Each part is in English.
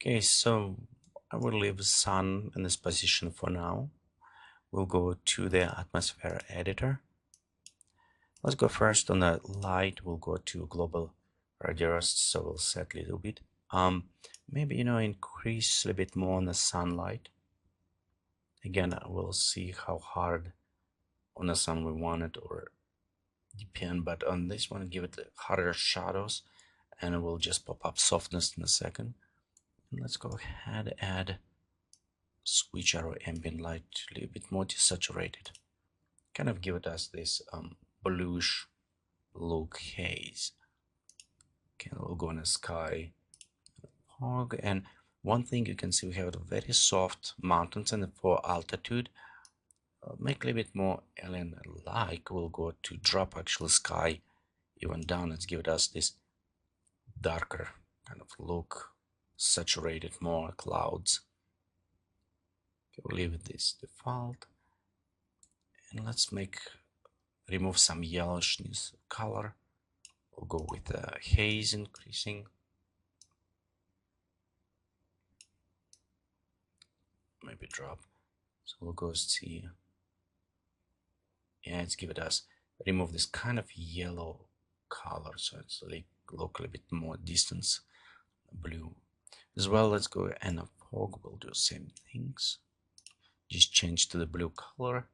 Okay, so I will leave the sun in this position for now. We'll go to the atmosphere editor. Let's go first on the light. We'll go to global radius, so we'll set a little bit. Maybe increase a little bit more on the sunlight. Again, we'll see how hard on the sun we want it, or depend. But on this one, give it harder shadows, and it will just pop up softness in a second. And let's go ahead and add switch our ambient light a little bit more desaturated, kind of give it us this bluish look haze. Okay, we'll go in the sky fog, and one thing you can see, we have a very soft mountains, and for altitude make a little bit more alien like. We'll go to drop actual sky even down. Let's give it us this darker kind of look, saturated, more clouds. Okay, we'll leave it this default, and let's remove some yellowishness color. We'll go with the haze increasing, maybe drop. So we'll go see. Yeah, it's give it us remove this kind of yellow color, so it's like look a little bit more distance blue as well. Let's go and a fog. We'll do same things, just change to the blue color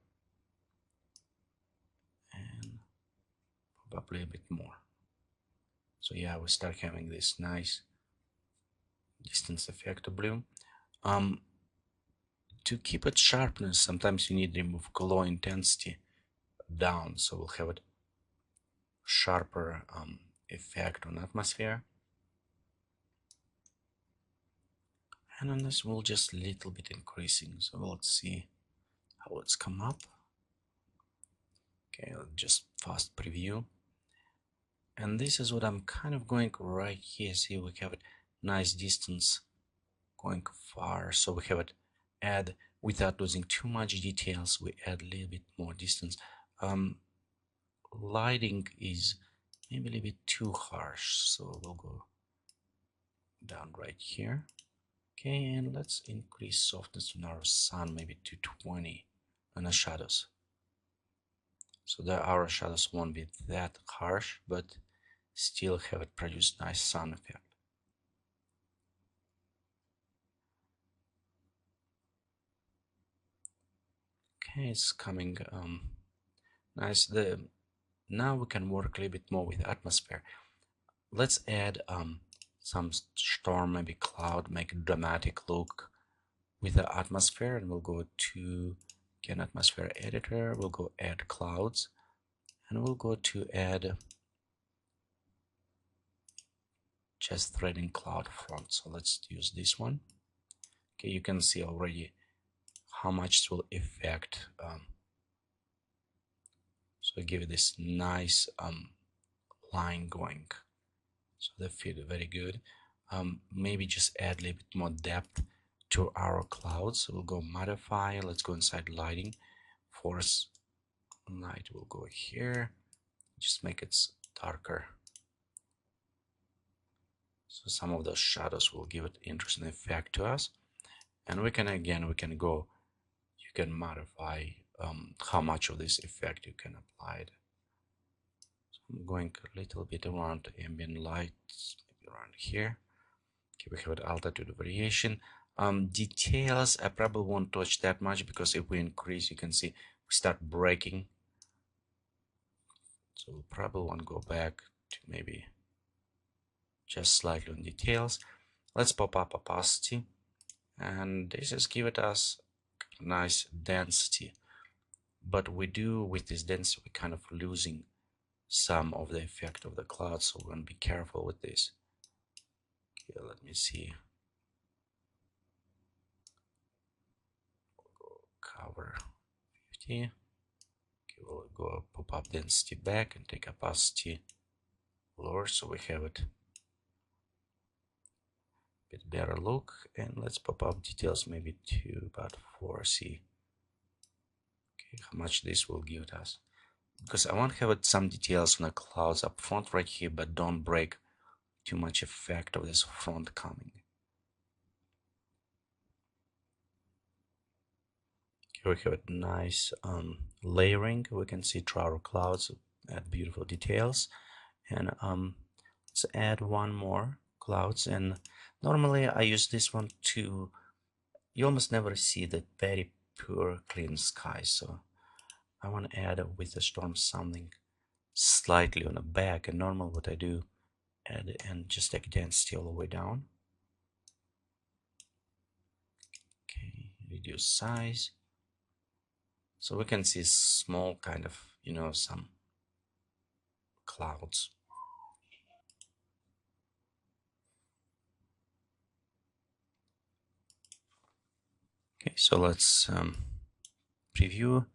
and probably a bit more. So yeah, we start having this nice distance effect of blue. To keep it sharpness, sometimes you need to remove glow intensity down, so we'll have it sharper effect on atmosphere. And on this we'll just a little bit increasing, so let's see how it's come up. Okay, just fast preview, and this is what I'm kind of going right here. See, we have it nice distance going far, so we have it add without losing too much details. We add a little bit more distance. Lighting is maybe a little bit too harsh, so we'll go down right here. Okay, and let's increase softness on our sun, maybe to 20 on the shadows, so that our shadows won't be that harsh, but still have it produce nice sun effect. Okay, it's coming nice. Now we can work a little bit more with atmosphere. Let's add some storm, maybe cloud, make a dramatic look with the atmosphere, and we'll go to again atmosphere editor. We'll go add clouds, and we'll go to add just threading cloud front. So let's use this one. Okay, you can see already how much it will affect. So give it this nice line going, so they feel very good. Maybe just add a little bit more depth to our clouds. So we'll go modify, let's go inside lighting, force light will go here, just make it darker, so some of those shadows will give it interesting effect to us. And we can go, you can modify how much of this effect you can apply it. So I'm going a little bit around ambient lights, maybe around here. Okay, we have an altitude variation. Details I probably won't touch that much, because if we increase, you can see we start breaking, so we'll probably want to go back to maybe just slightly on details. Let's pop up opacity, and this is give it us nice density, but we do with this density we kind of losing some of the effect of the cloud, so we're going to be careful with this. Okay, let me see. We'll go cover 50. Okay, we'll go pop up density back and take opacity lower, so we have it a bit better look. And let's pop up details maybe to about 4. See, okay, how much this will give us, because I want to have some details on the clouds up front right here, but don't break too much effect of this front coming. Here we have a nice layering. We can see our clouds, add beautiful details. And let's add one more clouds. And normally I use this one to, you almost never see the very pure clean sky. So I want to add with the storm something slightly on the back. And normal what I do, add and just again all the way down. Okay, reduce size. So we can see small kind of, some clouds. Okay, so let's preview.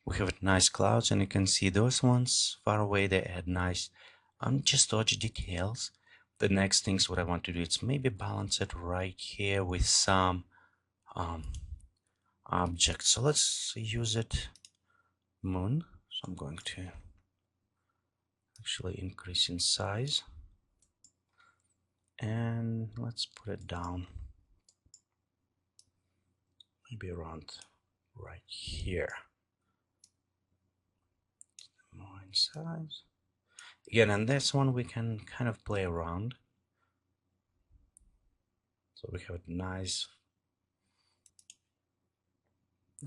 We have nice clouds, and you can see those ones far away. They add nice, just dodge details. The next things what I want to do is maybe balance it right here with some objects. So let's use it moon. So I'm going to actually increase in size, and let's put it down maybe around right here. More in size again, and this one we can kind of play around. So we have a nice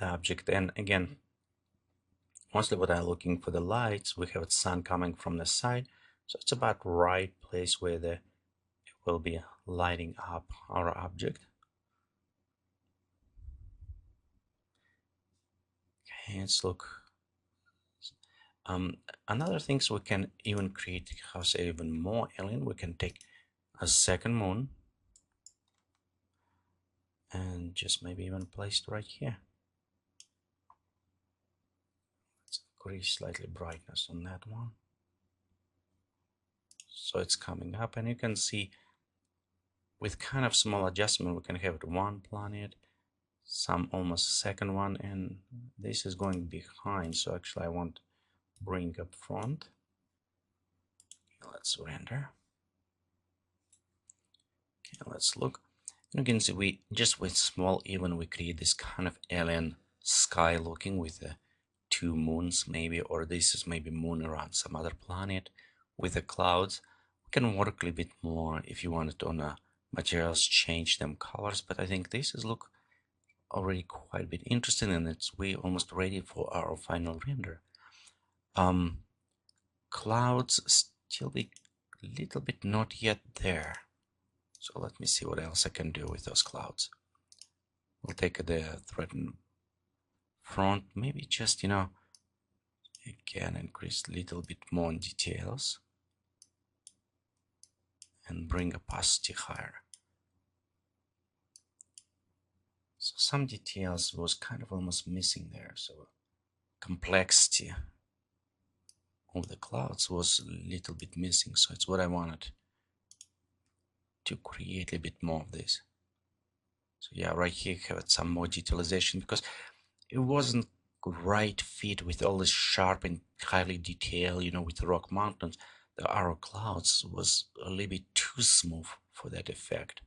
object, and again, mostly what I'm looking for the lights, we have the sun coming from the side, so it's about right place where it will be lighting up our object. Okay, let's look. Another things we can even create, how say, even more alien. We can take a second moon and just maybe even place it right here. Let's increase slightly brightness on that one. So it's coming up, and you can see with kind of small adjustment, we can have it one planet, some almost second one, and this is going behind. So actually I want to bring up front. Let's render. Okay, let's look. You can see we just with small even we create this kind of alien sky looking with the two moons maybe, or this is maybe moon around some other planet with the clouds. We can work a little bit more if you wanted on materials, change them colors, but I think this is look already quite a bit interesting, and it's we almost ready for our final render. Clouds still be a little bit not yet there, so let me see what else I can do with those clouds. We'll take the threatened front, maybe just again increase a little bit more in details and bring opacity higher. So some details was kind of almost missing there, so complexity of the clouds was a little bit missing, so it's what I wanted to create a bit more of this. So yeah, right here have some more detailization because it wasn't right fit with all this sharp and highly detailed, with the rock mountains. The arrow clouds was a little bit too smooth for that effect.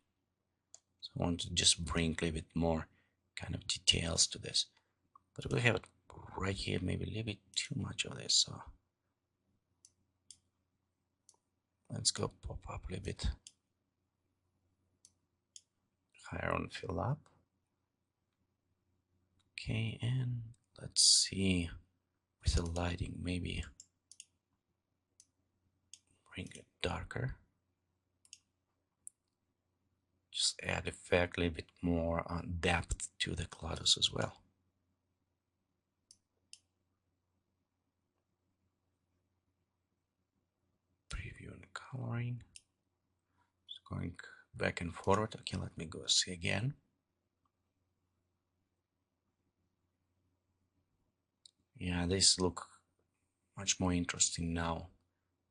So I want to just bring a little bit more kind of details to this. But we have it right here, maybe a little bit too much of this. So let's go pop up a little bit higher on fill up. Okay, and let's see with the lighting, maybe bring it darker. Just add effect a little bit more depth to the clouds as well. Preview and coloring. Just going back and forward. Okay, let me go see again. Yeah, this look much more interesting now,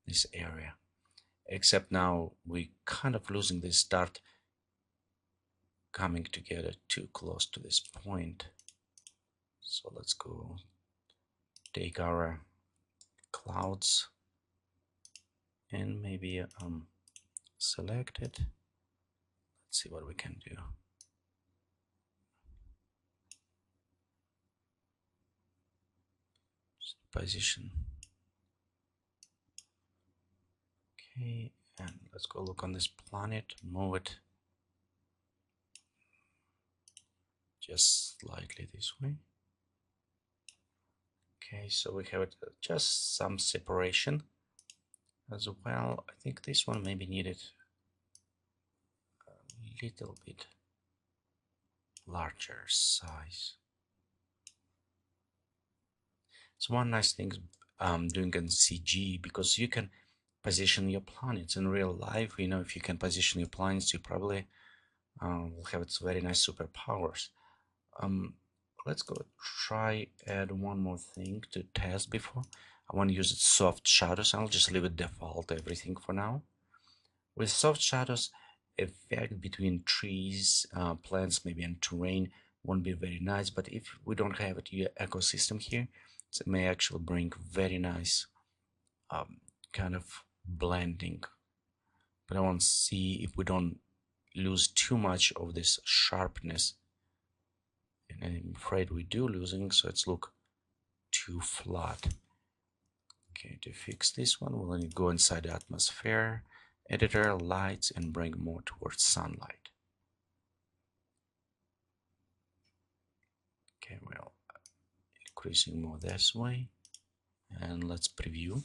this area. Except now we kind of losing this start coming together too close to this point. So let's go take our clouds and maybe select it. Let's see what we can do. position. Okay, and let's go look on this planet, move it just slightly this way. Okay, so we have just some separation as well. I think this one maybe needed a little bit larger size. So one nice thing doing in CG, because you can position your planets in real life. You know, if you can position your planets, you probably will have its very nice superpowers. Let's go try add one more thing to test before. I want to use soft shadows. I'll just leave it default everything for now. With soft shadows, effect between trees, plants, maybe and terrain won't be very nice. But if we don't have it your ecosystem here, it may actually bring very nice kind of blending. But I want to see if we don't lose too much of this sharpness. And I'm afraid we do losing, so it's look too flat. Okay, to fix this one, we'll need to go inside the atmosphere, editor, lights, and bring more towards sunlight. Okay, well, increasing more this way, and let's preview.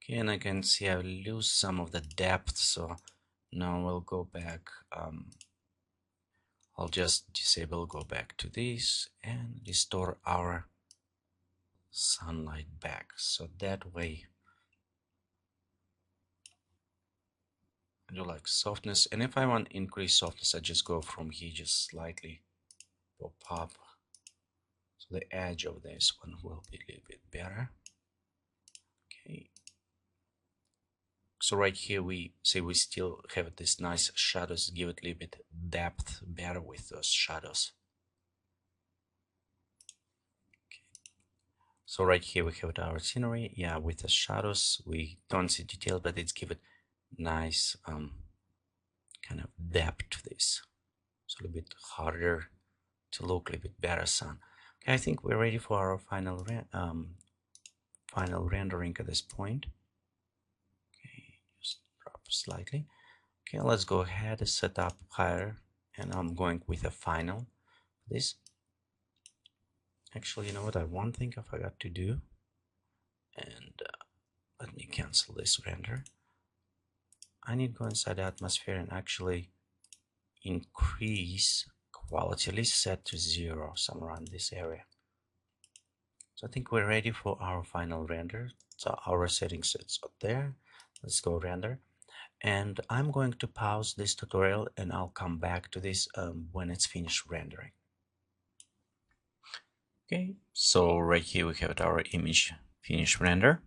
Okay, and I can see I lose some of the depth, so now we'll go back. I'll just disable, go back to this, and restore our sunlight back. So that way, I do like softness, and if I want increase softness, I just go from here, just slightly pop up. So the edge of this one will be a little bit better. Okay. So right here we say we still have this nice shadows, give it a little bit depth better with those shadows. Okay. So right here we have our scenery. Yeah, with the shadows we don't see detail, but it's give it nice kind of depth to this. So a little bit harder to look, a little bit better sun. Okay, I think we're ready for our final rendering at this point. Okay, just drop slightly. Okay, let's go ahead and set up higher, and I'm going with a final. This actually, you know what? One thing I forgot to do, and let me cancel this render. I need to go inside the atmosphere and actually increase quality, at least set to 0 somewhere around this area. So I think we're ready for our final render. So our settings it's up there. Let's go render. And I'm going to pause this tutorial and I'll come back to this when it's finished rendering. Okay, so right here we have our image finished render.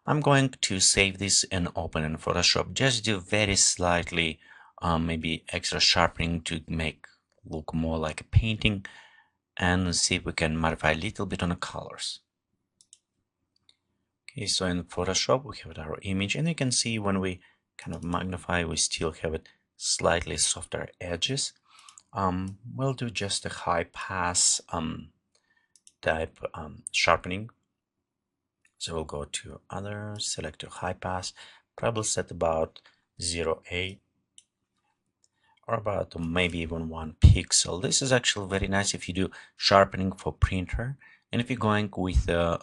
I'm going to save this and open in Photoshop. Just do very slightly, maybe extra sharpening to make look more like a painting, and see if we can modify a little bit on the colors. Okay, so in Photoshop we have our image, and you can see when we kind of magnify, we still have it slightly softer edges. We'll do just a high pass type sharpening. So we'll go to other, select a high pass, probably set about 0.8 or about maybe even 1 pixel. This is actually very nice if you do sharpening for printer. And if you're going with a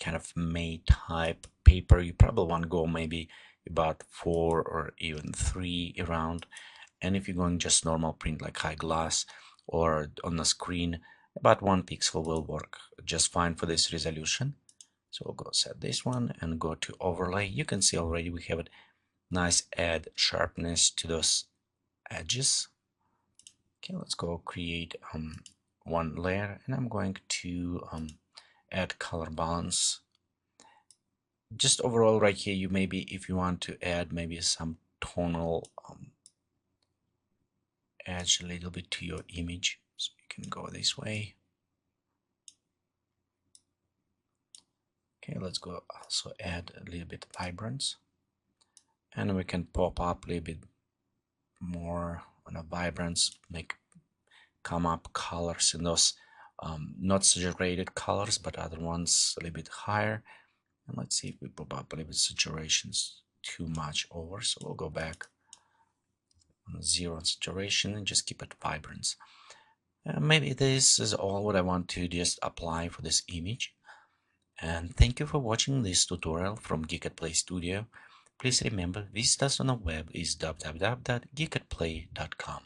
kind of matte type paper, you probably want to go maybe about 4 or even 3 around. And if you're going just normal print like high gloss or on the screen, about 1 pixel will work just fine for this resolution. So we'll go set this one and go to overlay. You can see already we have a nice add sharpness to those edges. Okay, let's go create one layer, and I'm going to add color balance. Just overall right here, you maybe if you want to add maybe some tonal edge a little bit to your image, so you can go this way. Okay, let's go also add a little bit of vibrance, and we can pop up a little bit more on a vibrance, make come up colors in those not saturated colors, but other ones a little bit higher. And let's see if we probably with saturations too much over. So we'll go back on 0 saturation and just keep it vibrance. Maybe this is all what I want to just apply for this image. And thank you for watching this tutorial from Geek at Play Studio. Please remember, visit us on the web is www.geekatplay.com.